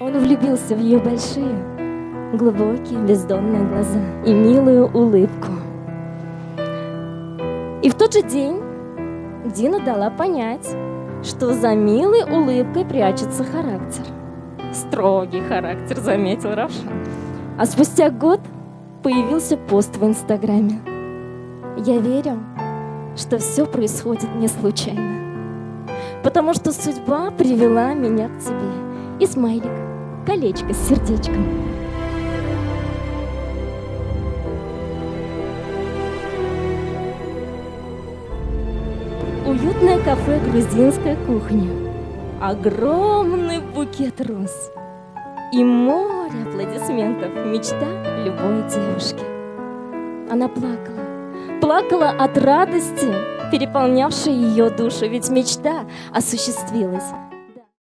Он влюбился в ее большие, глубокие, бездонные глаза и милую улыбку. И в тот же день Дина дала понять, что за милой улыбкой прячется характер. Строгий характер, заметил Равшан. А спустя год появился пост в Инстаграме. Я верю, что все происходит не случайно, потому что судьба привела меня к тебе. И смайлик, колечко с сердечком. Уютное кафе «Грузинская кухня». Огромный букет роз и море аплодисментов. Мечта любой девушки. Она плакала от радости, переполнявшей ее душу, ведь мечта осуществилась.